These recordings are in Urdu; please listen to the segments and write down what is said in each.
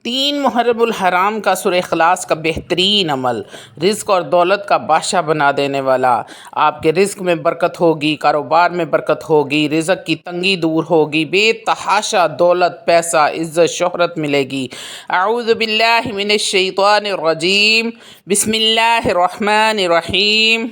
3 محرم الحرام کا سورہ اخلاص کا بہترین عمل، رزق اور دولت کا بادشاہ بنا دینے والا۔ آپ کے رزق میں برکت ہوگی، کاروبار میں برکت ہوگی، رزق کی تنگی دور ہوگی، بے تحاشا دولت، پیسہ، عزت، شہرت ملے گی۔ اعوذ باللہ من الشیطان الرجیم، بسم اللہ الرحمن الرحیم۔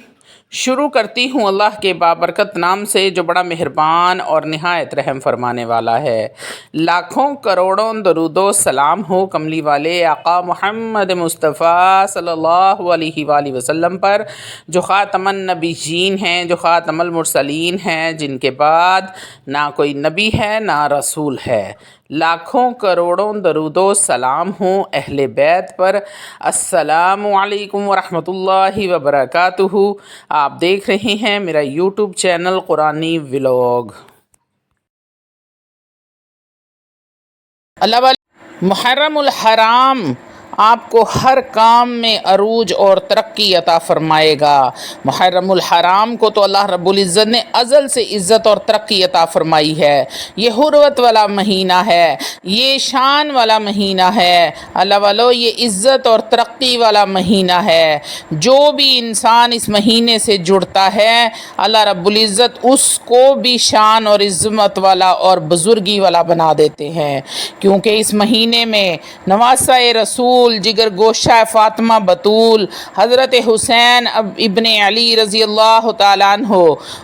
شروع کرتی ہوں اللہ کے بابرکت نام سے جو بڑا مہربان اور نہایت رحم فرمانے والا ہے۔ لاکھوں کروڑوں درود و سلام ہو کملی والے آقا محمد مصطفیٰ صلی اللہ علیہ وآلہ وسلم پر، جو خاتم النبیین ہیں، جو خاتم المرسلین ہیں، جن کے بعد نہ کوئی نبی ہے نہ رسول ہے۔ لاکھوں کروڑوں درود و سلام ہوں اہل بیت پر۔ السلام علیکم ورحمۃ اللہ وبرکاتہ۔ آپ دیکھ رہے ہیں میرا یوٹیوب چینل قرآنی ولاگ۔ اللہ والے، محرم الحرام آپ کو ہر کام میں عروج اور ترقی عطا فرمائے گا۔ محرم الحرام کو تو اللہ رب العزت نے ازل سے عزت اور ترقی عطا فرمائی ہے۔ یہ حرمت والا مہینہ ہے، یہ شان والا مہینہ ہے، اللہ والو یہ عزت اور ترقی والا مہینہ ہے۔ جو بھی انسان اس مہینے سے جڑتا ہے، اللہ رب العزت اس کو بھی شان اور عظمت والا اور بزرگی والا بنا دیتے ہیں، کیونکہ اس مہینے میں نواسہ رسول، جگر گوشہ فاطمہ بطول، حضرت حسین ابن علی رضی اللہ تعالیٰ عنہ،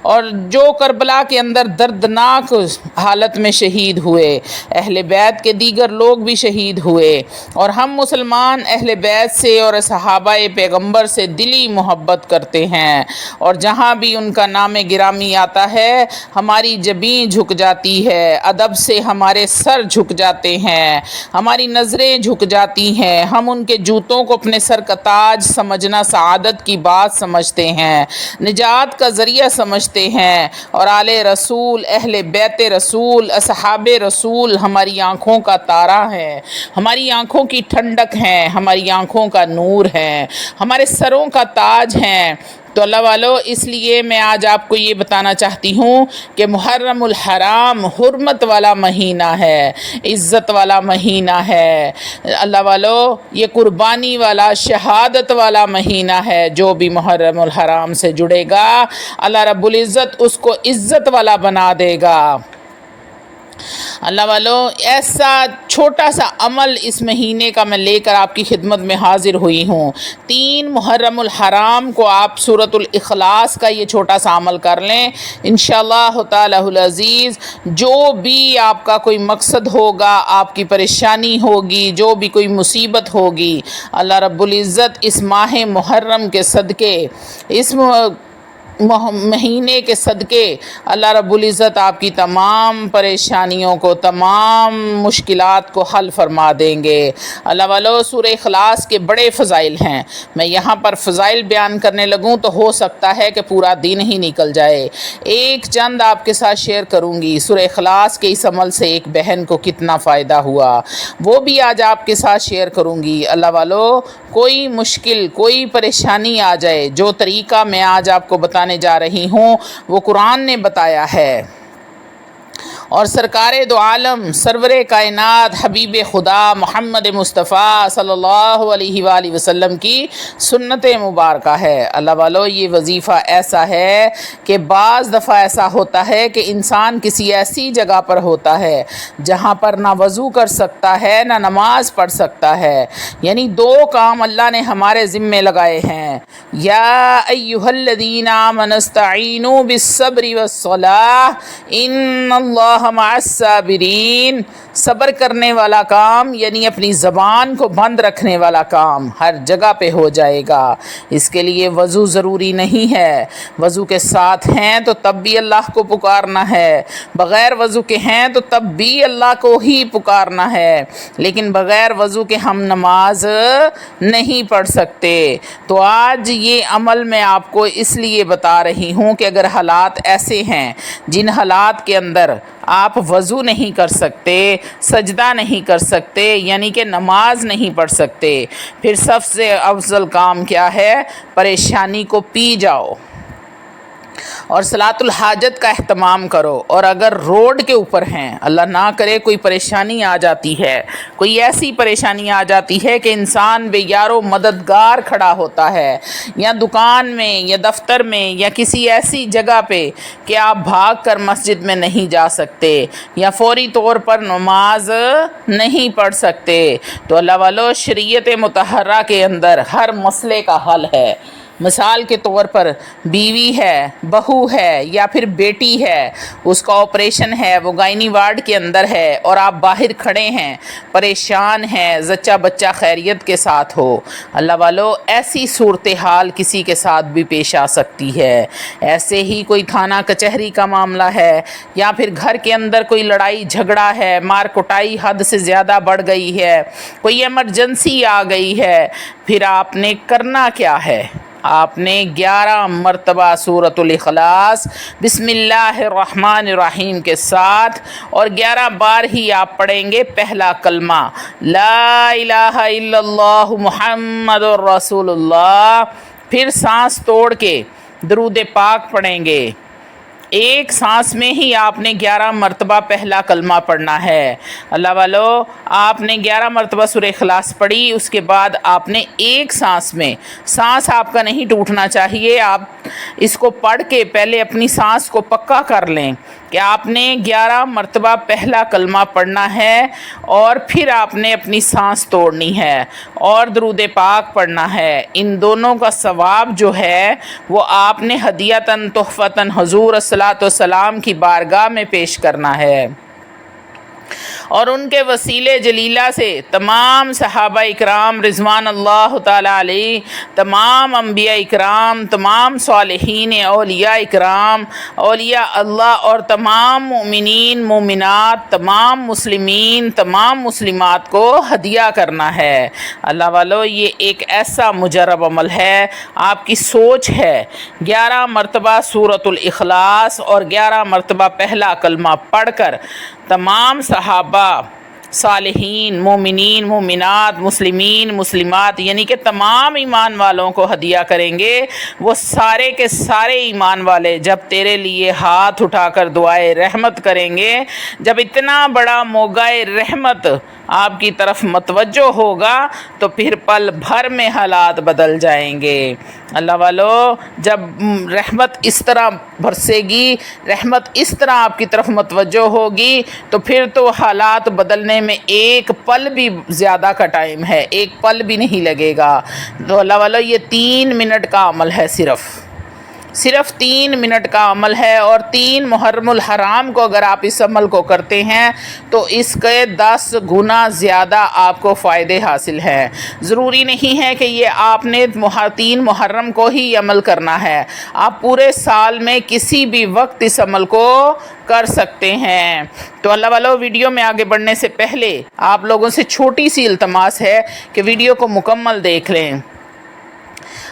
اور جو کربلا کے اندر دردناک حالت میں شہید ہوئے، اہل بیت کے دیگر لوگ بھی شہید ہوئے، اور ہم مسلمان اہل بیت سے اور صحابہ پیغمبر سے دلی محبت کرتے ہیں، اور جہاں بھی ان کا نام گرامی آتا ہے ہماری جبیں جھک جاتی ہے، ادب سے ہمارے سر جھک جاتے ہیں، ہماری نظریں جھک جاتی ہیں، ہم ان کے جوتوں کو اپنے سر کا تاج سمجھنا سعادت کی بات سمجھتے ہیں، نجات کا ذریعہ سمجھتے ہیں، اور آل رسول، اہل بیت رسول، اصحاب رسول ہماری آنکھوں کا تارا ہے، ہماری آنکھوں کی ٹھنڈک ہیں، ہماری آنکھوں کا نور ہے، ہمارے سروں کا تاج ہیں۔ تو اللہ والو، اس لیے میں آج آپ کو یہ بتانا چاہتی ہوں کہ محرم الحرام حرمت والا مہینہ ہے، عزت والا مہینہ ہے، اللہ والو یہ قربانی والا، شہادت والا مہینہ ہے۔ جو بھی محرم الحرام سے جڑے گا اللہ رب العزت اس کو عزت والا بنا دے گا۔ اللہ والو، ایسا چھوٹا سا عمل اس مہینے کا میں لے کر آپ کی خدمت میں حاضر ہوئی ہوں۔ 3 محرم الحرام کو آپ سورۃ الاخلاص کا یہ چھوٹا سا عمل کر لیں، انشاءاللہ تعالی العزیز جو بھی آپ کا کوئی مقصد ہوگا، آپ کی پریشانی ہوگی، جو بھی کوئی مصیبت ہوگی، اللہ رب العزت اس ماہ محرم کے صدقے، اس مہینے کے صدقے اللہ رب العزت آپ کی تمام پریشانیوں کو، تمام مشکلات کو حل فرما دیں گے۔ اللہ والو، سورہ اخلاص کے بڑے فضائل ہیں، میں یہاں پر فضائل بیان کرنے لگوں تو ہو سکتا ہے کہ پورا دن ہی نکل جائے۔ ایک چند آپ کے ساتھ شیئر کروں گی، سورہ اخلاص کے اس عمل سے ایک بہن کو کتنا فائدہ ہوا، وہ بھی آج آپ کے ساتھ شیئر کروں گی۔ اللہ والو، کوئی مشکل، کوئی پریشانی آ جائے، جو طریقہ میں آج آپ کو بتانے جا رہی ہوں وہ قرآن نے بتایا ہے، اور سرکار دو عالم، سرور کائنات، حبیب خدا محمد مصطفیٰ صلی اللہ علیہ وآلہ وسلم کی سنت مبارکہ ہے۔ اللہ والو، یہ وظیفہ ایسا ہے کہ بعض دفعہ ایسا ہوتا ہے کہ انسان کسی ایسی جگہ پر ہوتا ہے جہاں پر نہ وضو کر سکتا ہے نہ نماز پڑھ سکتا ہے، یعنی 2 کام اللہ نے ہمارے ذمے لگائے ہیں۔ یا ایھا الذین آمنوا استعینوا بالصبر والصلاۃ ان اللہ مع الصابرین۔ صبر کرنے والا کام یعنی اپنی زبان کو بند رکھنے والا کام ہر جگہ پہ ہو جائے گا۔ اس کے لیے وضو ضروری نہیں ہے، وضو کے ساتھ ہیں تو تب بھی اللہ کو پکارنا ہے، بغیر وضو کے ہیں تو تب بھی اللہ کو ہی پکارنا ہے، لیکن بغیر وضو کے ہم نماز نہیں پڑھ سکتے۔ تو آج یہ عمل میں آپ کو اس لیے بتا رہی ہوں کہ اگر حالات ایسے ہیں جن حالات کے اندر آپ وضو نہیں کر سکتے، سجدہ نہیں کر سکتے، یعنی کہ نماز نہیں پڑھ سکتے، پھر سب سے افضل کام کیا ہے؟ پریشانی کو پی جاؤ، اور صلاۃ الحاجت کا اہتمام کرو۔ اور اگر روڈ کے اوپر ہیں، اللہ نہ کرے کوئی پریشانی آ جاتی ہے، کوئی ایسی پریشانی آ جاتی ہے کہ انسان بے یار و مددگار کھڑا ہوتا ہے، یا دکان میں یا دفتر میں یا کسی ایسی جگہ پہ کہ آپ بھاگ کر مسجد میں نہیں جا سکتے یا فوری طور پر نماز نہیں پڑھ سکتے، تو اللہ والو شریعت مطہرہ کے اندر ہر مسئلے کا حل ہے۔ مثال کے طور پر بیوی ہے، بہو ہے یا پھر بیٹی ہے، اس کا آپریشن ہے، وہ گائنی وارڈ کے اندر ہے اور آپ باہر کھڑے ہیں، پریشان ہیں، زچہ بچہ خیریت کے ساتھ ہو، اللہ والو ایسی صورتحال کسی کے ساتھ بھی پیش آ سکتی ہے۔ ایسے ہی کوئی تھانہ کچہری کا معاملہ ہے یا پھر گھر کے اندر کوئی لڑائی جھگڑا ہے، مار کٹائی حد سے زیادہ بڑھ گئی ہے، کوئی ایمرجنسی آ گئی ہے، پھر آپ نے کرنا کیا ہے؟ آپ نے 11 مرتبہ سورۃ الاخلاص بسم اللہ الرحمن الرحیم کے ساتھ اور 11 بار ہی آپ پڑھیں گے پہلا کلمہ لا الہ الا اللہ محمد الرسول اللہ، پھر سانس توڑ کے درود پاک پڑھیں گے۔ ایک سانس میں ہی آپ نے 11 مرتبہ پہلا کلمہ پڑھنا ہے۔ اللہ والو آپ نے 11 مرتبہ سورہ اخلاص پڑھی، اس کے بعد آپ نے ایک سانس میں، سانس آپ کا نہیں ٹوٹنا چاہیے، آپ اس کو پڑھ کے پہلے اپنی سانس کو پکا کر لیں کہ آپ نے 11 مرتبہ پہلا کلمہ پڑھنا ہے اور پھر آپ نے اپنی سانس توڑنی ہے اور درود پاک پڑھنا ہے۔ ان دونوں کا ثواب جو ہے وہ آپ نے ہدیۃً تحفۃً حضور الصلاۃ والسلام کی بارگاہ میں پیش کرنا ہے۔ اور ان کے وسیلے جلیلہ سے تمام صحابہ اکرام رضوان اللہ تعالیٰ علیہ، تمام انبیاء اکرام، تمام صالحین اولیاء اکرام، اولیاء اللہ اور تمام مومنین مومنات، تمام مسلمین، تمام مسلمات کو ہدیہ کرنا ہے۔ اللہ والو یہ ایک ایسا مجرب عمل ہے، آپ کی سوچ ہے 11 مرتبہ سورۃ الاخلاص اور 11 مرتبہ پہلا کلمہ پڑھ کر تمام صحابہ، صالحین، مومنین مومنات، مسلمین مسلمات، یعنی کہ تمام ایمان والوں کو ہدیہ کریں گے۔ وہ سارے کے سارے ایمان والے جب تیرے لیے ہاتھ اٹھا کر دعائے رحمت کریں گے، جب اتنا بڑا موقع رحمت آپ کی طرف متوجہ ہوگا تو پھر پل بھر میں حالات بدل جائیں گے۔ اللہ والو جب رحمت اس طرح برسے گی، رحمت اس طرح آپ کی طرف متوجہ ہوگی تو پھر تو حالات بدلنے میں ایک پل بھی زیادہ کا ٹائم ہے، ایک پل بھی نہیں لگے گا۔ تو اللہ والو یہ 3 منٹ کا عمل ہے، صرف 3 منٹ کا عمل ہے، اور 3 محرم الحرام کو اگر آپ اس عمل کو کرتے ہیں تو اس کے 10 گنا زیادہ آپ کو فائدے حاصل ہیں۔ ضروری نہیں ہے کہ یہ آپ نے 3 محرم کو ہی عمل کرنا ہے، آپ پورے سال میں کسی بھی وقت اس عمل کو کر سکتے ہیں۔ تو اللہ والو ویڈیو میں آگے بڑھنے سے پہلے آپ لوگوں سے چھوٹی سی التماس ہے کہ ویڈیو کو مکمل دیکھ لیں۔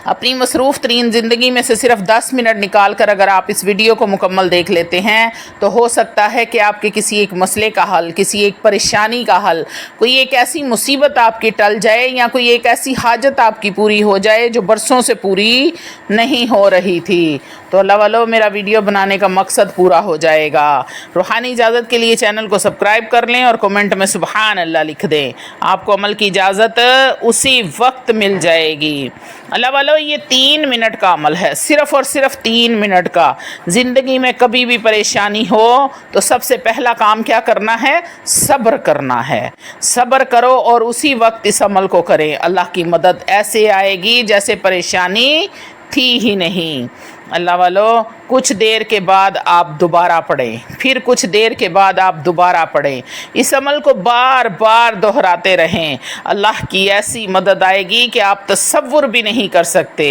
اپنی مصروف ترین زندگی میں سے صرف 10 منٹ نکال کر اگر آپ اس ویڈیو کو مکمل دیکھ لیتے ہیں تو ہو سکتا ہے کہ آپ کے کسی ایک مسئلے کا حل، کسی ایک پریشانی کا حل، کوئی ایک ایسی مصیبت آپ کی ٹل جائے یا کوئی ایک ایسی حاجت آپ کی پوری ہو جائے جو برسوں سے پوری نہیں ہو رہی تھی۔ تو اللہ والو میرا ویڈیو بنانے کا مقصد پورا ہو جائے گا۔ روحانی اجازت کے لیے چینل کو سبسکرائب کر لیں اور کومنٹ میں سبحان اللہ لکھ دیں، آپ کو عمل کی اجازت اسی وقت مل جائے گی۔ اللہ والو یہ 3 منٹ کا عمل ہے، صرف اور صرف 3 منٹ کا۔ زندگی میں کبھی بھی پریشانی ہو تو سب سے پہلا کام کیا کرنا ہے؟ صبر کرنا ہے۔ صبر کرو اور اسی وقت اس عمل کو کریں، اللہ کی مدد ایسے آئے گی جیسے پریشانی تھی ہی نہیں۔ اللہ والو کچھ دیر کے بعد آپ دوبارہ پڑھیں، پھر کچھ دیر کے بعد آپ دوبارہ پڑھیں، اس عمل کو بار بار دہراتے رہیں، اللہ کی ایسی مدد آئے گی کہ آپ تصور بھی نہیں کر سکتے۔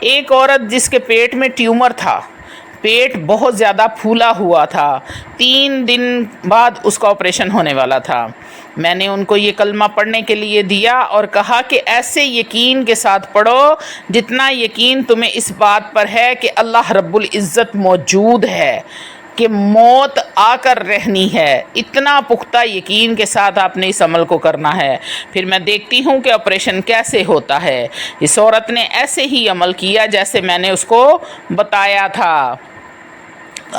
ایک عورت جس کے پیٹ میں ٹیومر تھا، پیٹ بہت زیادہ پھولا ہوا تھا، 3 دن بعد اس کا آپریشن ہونے والا تھا، میں نے ان کو یہ کلمہ پڑھنے کے لیے دیا اور کہا کہ ایسے یقین کے ساتھ پڑھو جتنا یقین تمہیں اس بات پر ہے کہ اللہ رب العزت موجود ہے، کہ موت آ کر رہنی ہے، اتنا پختہ یقین کے ساتھ آپ نے اس عمل کو کرنا ہے۔ پھر میں دیکھتی ہوں کہ آپریشن کیسے ہوتا ہے۔ اس عورت نے ایسے ہی عمل کیا جیسے میں نے اس کو بتایا تھا۔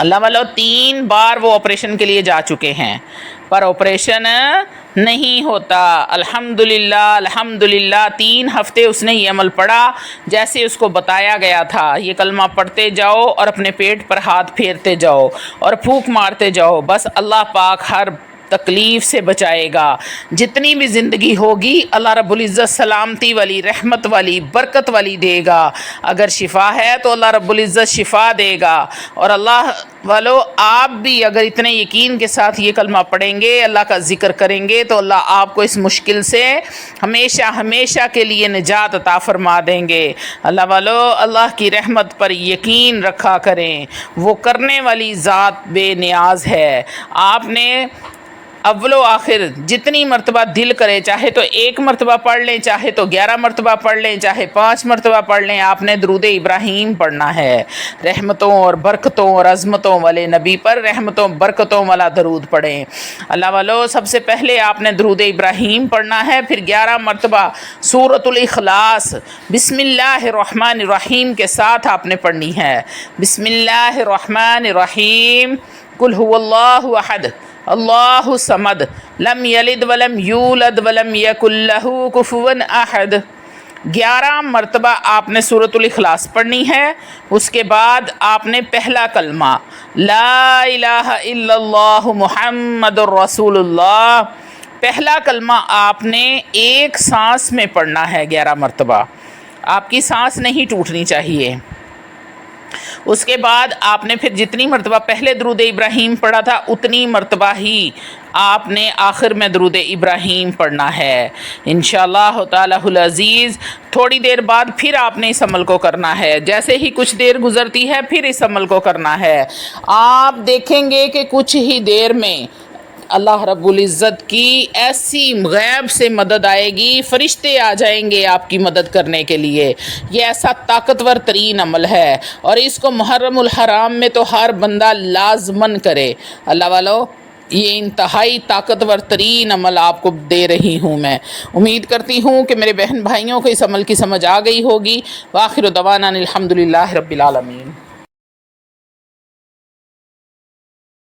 اللہ والو 3 بار وہ آپریشن کے لیے جا چکے ہیں پر آپریشن نہیں ہوتا۔ الحمدللہ الحمدللہ 3 ہفتے اس نے یہ عمل پڑھا جیسے اس کو بتایا گیا تھا۔ یہ کلمہ پڑھتے جاؤ اور اپنے پیٹ پر ہاتھ پھیرتے جاؤ اور پھونک مارتے جاؤ، بس اللہ پاک ہر تکلیف سے بچائے گا۔ جتنی بھی زندگی ہوگی اللہ رب العزت سلامتی والی، رحمت والی، برکت والی دے گا۔ اگر شفا ہے تو اللہ رب العزت شفا دے گا۔ اور اللہ والو آپ بھی اگر اتنے یقین کے ساتھ یہ کلمہ پڑھیں گے، اللہ کا ذکر کریں گے، تو اللہ آپ کو اس مشکل سے ہمیشہ ہمیشہ کے لیے نجات عطا فرما دیں گے۔ اللہ والو اللہ کی رحمت پر یقین رکھا کریں، وہ کرنے والی ذات بے نیاز ہے۔ آپ نے اول و آخر جتنی مرتبہ دل کرے، چاہے تو 1 مرتبہ پڑھ لیں، چاہے تو 11 مرتبہ پڑھ لیں، چاہے 5 مرتبہ پڑھ لیں، آپ نے درود ابراہیم پڑھنا ہے۔ رحمتوں اور برکتوں اور عظمتوں والے نبی پر رحمتوں برکتوں والا درود پڑھیں۔ اللہ والو سب سے پہلے آپ نے درود ابراہیم پڑھنا ہے، پھر 11 مرتبہ سورۃ الاخلاص بسم اللہ الرحمن الرحیم کے ساتھ آپ نے پڑھنی ہے۔ بسم اللہ الرحمن الرحیم، قل هو اللہ احد اللہ الصمد لم یلد ولم یولد ولم یکن لہ کفوا احد۔ 11 مرتبہ آپ نے سورۃ الاخلاص پڑھنی ہے۔ اس کے بعد آپ نے پہلا کلمہ لا الہ الا اللہ محمد الرسول اللہ، پہلا کلمہ آپ نے 1 سانس میں پڑھنا ہے 11 مرتبہ، آپ کی سانس نہیں ٹوٹنی چاہیے۔ اس کے بعد آپ نے پھر جتنی مرتبہ پہلے درود ابراہیم پڑھا تھا اتنی مرتبہ ہی آپ نے آخر میں درود ابراہیم پڑھنا ہے انشاءاللہ تعالی العزیز۔ تھوڑی دیر بعد پھر آپ نے اس عمل کو کرنا ہے، جیسے ہی کچھ دیر گزرتی ہے پھر اس عمل کو کرنا ہے۔ آپ دیکھیں گے کہ کچھ ہی دیر میں اللہ رب العزت کی ایسی غیب سے مدد آئے گی، فرشتے آ جائیں گے آپ کی مدد کرنے کے لیے۔ یہ ایسا طاقتور ترین عمل ہے اور اس کو محرم الحرام میں تو ہر بندہ لازماً کرے۔ اللہ والو یہ انتہائی طاقتور ترین عمل آپ کو دے رہی ہوں میں۔ امید کرتی ہوں کہ میرے بہن بھائیوں کو اس عمل کی سمجھ آ گئی ہوگی۔ وآخر دعوانا الحمدللہ رب العالمین۔